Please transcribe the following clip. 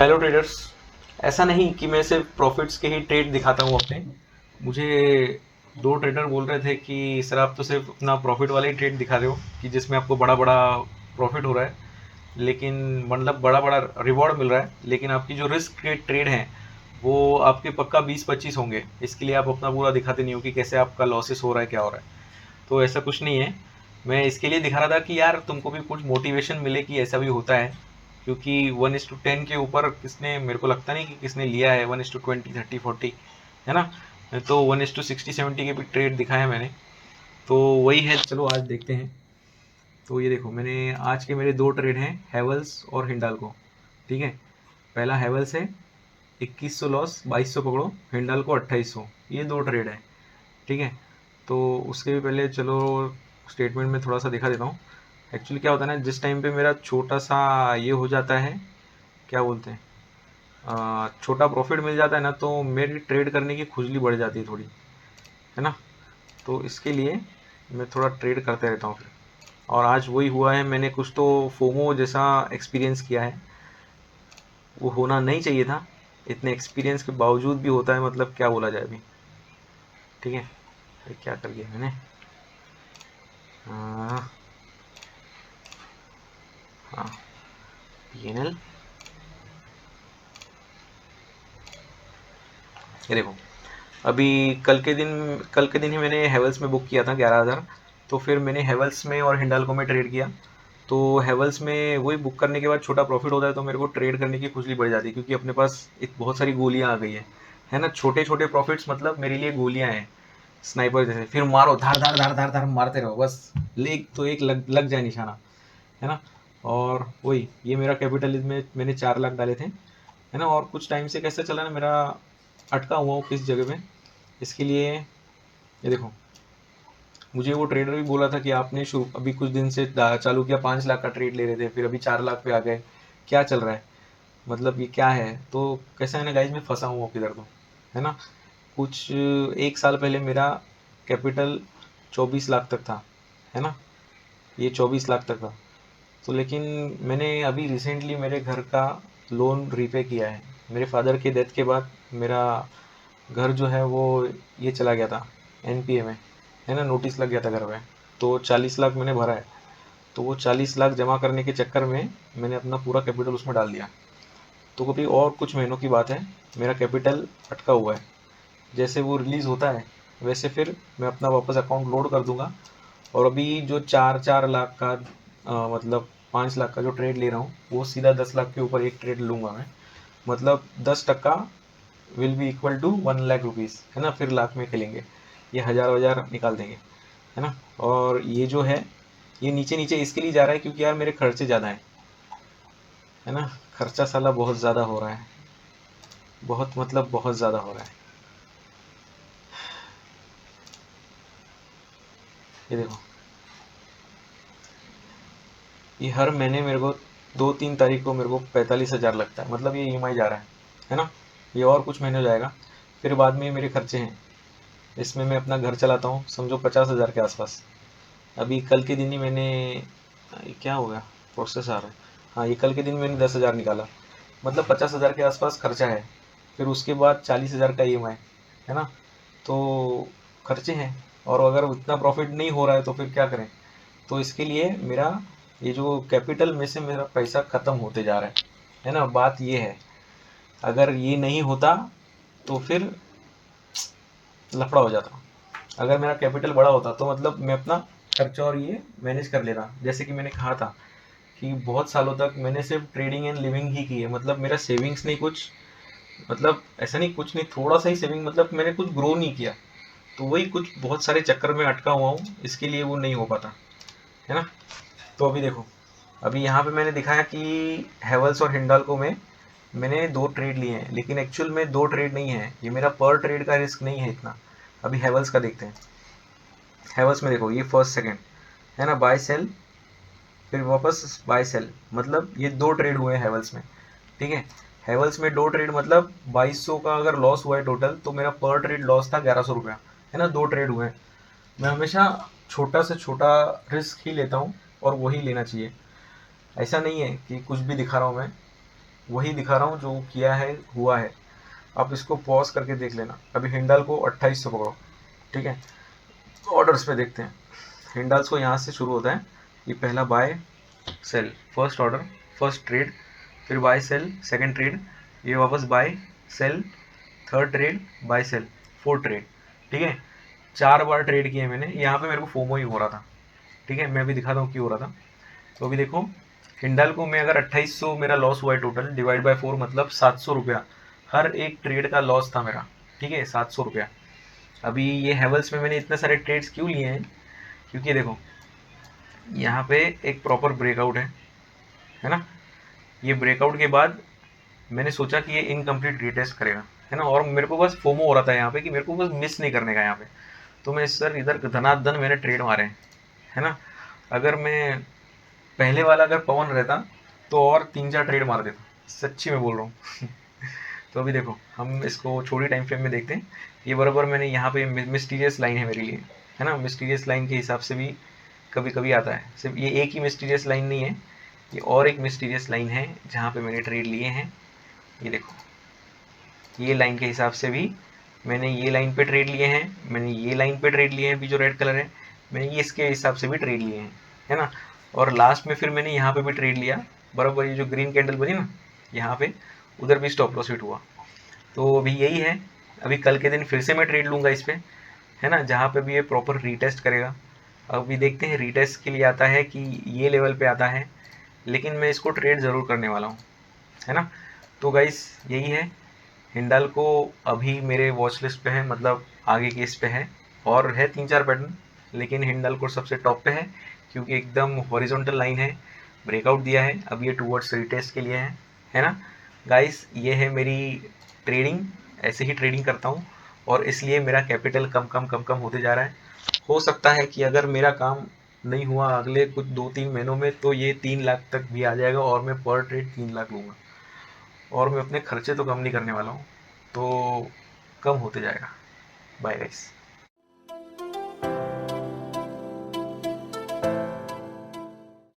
Hello traders. ऐसा नहीं कि मैं सिर्फ प्रॉफिट्स के ही ट्रेड दिखाता हूँ अपने। मुझे दो ट्रेडर बोल रहे थे कि सर आप तो सिर्फ अपना प्रॉफिट वाले ही ट्रेड दिखा रहे हो कि जिसमें आपको बड़ा बड़ा प्रॉफिट हो रहा है, लेकिन मतलब बड़ा बड़ा रिवॉर्ड मिल रहा है, लेकिन आपकी जो रिस्क के ट्रेड हैं वो आपके पक्का 20-25 होंगे। इसके लिए आप अपना पूरा दिखाते नहीं हो कि कैसे आपका लॉसेस हो रहा है, क्या हो रहा है। तो ऐसा कुछ नहीं है। मैं इसके लिए दिखा रहा था कि यार तुमको भी कुछ मोटिवेशन मिले कि ऐसा भी होता है, क्योंकि 1:10 के ऊपर किसने, मेरे को लगता नहीं कि किसने लिया है 1:20, 30, 40, है ना। तो 1:60, 70 के भी ट्रेड दिखाए मैंने। तो वही है, चलो आज देखते हैं। तो ये देखो, मैंने आज के मेरे दो ट्रेड हैं, हैवल्स और हिंडाल्को। ठीक है। पहला हैवल्स है, 2100 लॉस, 2200 पकड़ो। हिंडाल्को 2800, ये दो ट्रेड है। ठीक है। तो उसके भी पहले चलो स्टेटमेंट में थोड़ा सा दिखा देता हूँ। एक्चुअली क्या होता है ना, जिस टाइम पे मेरा छोटा सा ये हो जाता है, क्या बोलते हैं, छोटा प्रॉफिट मिल जाता है ना, तो मेरी ट्रेड करने की खुजली बढ़ जाती है थोड़ी, है ना। तो इसके लिए मैं थोड़ा ट्रेड करते रहता हूँ फिर। और आज वही हुआ है, मैंने कुछ तो फोमो जैसा एक्सपीरियंस किया है। वो होना नहीं चाहिए था, इतने एक्सपीरियंस के बावजूद भी होता है, मतलब क्या बोला जाए अभी। ठीक है। ये क्या कर दिया मैंने। हाँ। हाँ। PNL, ये देखो। अभी कल के दिन ही मैंने हेवल्स में बुक किया था 11,000। तो फिर मैंने हेवल्स में और हिंडाल्को में ट्रेड किया। तो हेवल्स में वही बुक करने के बाद छोटा प्रॉफिट होता है, तो मेरे को ट्रेड करने की खुजली बढ़ जाती है, क्योंकि अपने पास एक बहुत सारी गोलियां आ गई है ना। छोटे छोटे प्रॉफिट्स मतलब मेरे लिए गोलियां हैं, स्नाइपर जैसे। फिर मारो, धार धार धार धार धार मारते रहो, बस लेग तो एक लग जाए निशाना, है ना। और वही ये मेरा कैपिटल में मैंने 4 लाख डाले थे, है ना। और कुछ टाइम से कैसे चला ना मेरा, अटका हुआ हूँ किस जगह पे। इसके लिए ये देखो, मुझे वो ट्रेडर भी बोला था कि आपने शुरू अभी कुछ दिन से चालू किया, 5 लाख का ट्रेड ले रहे थे, फिर अभी 4 लाख पे आ गए, क्या चल रहा है, मतलब ये क्या है। तो कैसा है ना गाइज, मैं फंसा हूँ किधर तो, है ना। कुछ 1 साल पहले मेरा कैपिटल 24 लाख तक था, है ना। ये 24 लाख तक था। तो लेकिन मैंने अभी रिसेंटली मेरे घर का लोन रीपे किया है। मेरे फादर के डेथ के बाद मेरा घर जो है वो ये चला गया था NPA में, है ना। नोटिस लग गया था घर में। तो 40 लाख मैंने भरा है। तो वो 40 लाख जमा करने के चक्कर में मैंने अपना पूरा कैपिटल उसमें डाल दिया। तो कभी और कुछ महीनों की बात है, मेरा कैपिटल अटका हुआ है। जैसे वो रिलीज़ होता है वैसे फिर मैं अपना वापस अकाउंट लोड कर दूंगा। और अभी जो 4-4 लाख का मतलब 5 लाख का जो ट्रेड ले रहा हूँ, वो सीधा 10 लाख के ऊपर एक ट्रेड लूंगा मैं। मतलब 10% will be equal to 1 lakh rupees, है ना। फिर लाख में खेलेंगे, ये हज़ार हज़ार निकाल देंगे, है ना। और ये जो है, ये नीचे नीचे इसके लिए जा रहा है क्योंकि यार मेरे खर्चे ज़्यादा हैं, है ना। खर्चा साला बहुत ज़्यादा हो रहा है, बहुत मतलब बहुत ज़्यादा हो रहा है। ये देखो, ये हर महीने मेरे को 2-3 तारीख को मेरे को 45,000 लगता है, मतलब ये EMI जा रहा है ना। ये और कुछ महीने हो जाएगा, फिर बाद में मेरे खर्चे हैं। इसमें मैं अपना घर चलाता हूँ, समझो 50,000 के आसपास। अभी कल के दिन ही मैंने, ये क्या हो गया, प्रोसेस आ रहा है। हाँ, ये कल के दिन मैंने 10,000 निकाला, मतलब 50,000 के आसपास खर्चा है। फिर उसके बाद 40,000 का EMI, है ना। तो खर्चे हैं। और अगर उतना प्रॉफिट नहीं हो रहा है तो फिर क्या करें। तो इसके लिए मेरा ये जो कैपिटल में से मेरा पैसा ख़त्म होते जा रहा है ना। बात ये है, अगर ये नहीं होता तो फिर लफड़ा हो जाता। अगर मेरा कैपिटल बड़ा होता तो मतलब मैं अपना खर्चा और ये मैनेज कर लेता। जैसे कि मैंने कहा था कि बहुत सालों तक मैंने सिर्फ ट्रेडिंग एंड लिविंग ही की है, मतलब मेरा सेविंग्स नहीं कुछ, मतलब ऐसा नहीं, कुछ नहीं, थोड़ा सा ही सेविंग, मतलब मैंने कुछ ग्रो नहीं किया। तो वही कुछ बहुत सारे चक्कर में अटका हुआ हूँ, इसके लिए वो नहीं हो पाता, है ना। तो अभी देखो, अभी यहाँ पे मैंने दिखाया कि हेवल्स और हिंडाल्को में मैंने दो ट्रेड लिए हैं, लेकिन एक्चुअल में दो ट्रेड नहीं है, ये मेरा पर ट्रेड का रिस्क नहीं है इतना। अभी हेवल्स का देखते हैं। हेवल्स में देखो, ये फर्स्ट सेकंड, है ना, बाय सेल, फिर वापस बाय सेल, मतलब ये दो ट्रेड हुए हैं हेवल्स में। ठीक है। हेवल्स में दो ट्रेड मतलब 2200 का अगर लॉस हुआ है टोटल, तो मेरा पर ट्रेड लॉस था 1100 रुपया, है ना। दो ट्रेड हुए हैं। मैं हमेशा छोटा से छोटा रिस्क ही लेता हूँ, और वही लेना चाहिए। ऐसा नहीं है कि कुछ भी दिखा रहा हूँ मैं। वही दिखा रहा हूँ जो किया है, हुआ है। आप इसको पॉज करके देख लेना। अभी हिंडाल को 2800 पकड़ो, ठीक है। ऑर्डर्स पे देखते हैं। हिंडाल्स को यहाँ से शुरू होता है, ये पहला buy sell, first order, first trade, फिर बाय सेल, सेकंड ट्रेड, ये वापस buy sell, third trade, buy sell, fourth trade, ठीक है। 4 बार ट्रेड किए मैंने। यहाँ पे मेरे को फोमो ही हो रहा था, ठीक है। मैं भी दिखाता हूँ क्यों हो रहा था। तो अभी देखो, हिंडाल को मैं अगर 2800 मेरा लॉस हुआ है टोटल, डिवाइड बाय 4 मतलब 700 रुपया हर एक ट्रेड का लॉस था मेरा, ठीक है, 700 रुपया। अभी ये हेवल्स में मैंने इतने सारे ट्रेड्स क्यों लिए हैं, क्योंकि देखो यहाँ पे एक प्रॉपर ब्रेकआउट है ना। ये ब्रेकआउट के बाद मैंने सोचा कि ये इनकम्प्लीट रीटेस्ट करेगा, है ना। और मेरे को बस फोमो हो रहा था यहाँ पे कि मेरे को बस मिस नहीं करने का यहाँ पे। तो मैं सर इधर धनाधन मैंने ट्रेड मारे हैं, है ना। अगर मैं पहले वाला अगर पवन रहता तो और 3-4 ट्रेड मार देता, सच्ची में बोल रहा हूँ। तो अभी देखो हम इसको छोटी टाइम फ्रेम में देखते हैं। ये बराबर मैंने यहाँ पे मिस्टीरियस लाइन है मेरे लिए, है ना। मिस्टीरियस लाइन के हिसाब से भी कभी कभी आता है। सिर्फ ये एक ही मिस्टीरियस लाइन नहीं है, ये और एक मिस्टीरियस लाइन है जहाँ पे मैंने ट्रेड लिए हैं। ये देखो, ये लाइन के हिसाब से भी मैंने ये लाइन पे ट्रेड लिए हैं, मैंने ये लाइन पे ट्रेड लिए हैं अभी जो रेड कलर है, मैंने ये इसके हिसाब से भी ट्रेड लिए हैं, है ना। और लास्ट में फिर मैंने यहाँ पे भी ट्रेड लिया, बराबर ये जो ग्रीन कैंडल बनी ना यहाँ पे, उधर भी स्टॉप लॉस हिट हुआ। तो अभी यही है। अभी कल के दिन फिर से मैं ट्रेड लूँगा इस पे, है ना, जहाँ पे भी ये प्रॉपर रीटेस्ट करेगा। अभी देखते हैं रीटेस्ट के लिए आता है कि ये लेवल पे आता है, लेकिन मैं इसको ट्रेड ज़रूर करने वाला हूँ, है ना। तो गाइस यही है। हिंडाल को अभी मेरे वॉच लिस्ट पे है, मतलब आगे की इस पे है, और है 3-4 पैटर्न, लेकिन हिंडाल को सबसे टॉप पे है क्योंकि एकदम हॉरिजॉन्टल लाइन है, ब्रेकआउट दिया है, अब ये टूवर्ड्स रिटेस्ट के लिए है ना। गाइस ये है मेरी ट्रेडिंग, ऐसे ही ट्रेडिंग करता हूँ और इसलिए मेरा कैपिटल कम कम कम कम होते जा रहा है। हो सकता है कि अगर मेरा काम नहीं हुआ अगले कुछ 2-3 महीनों में तो ये 3 लाख तक भी आ जाएगा और मैं पर ट्रेड 3 लाख लूँगा, और मैं अपने खर्चे तो कम नहीं करने वाला हूँ, तो कम होते जाएगा। Bye guys.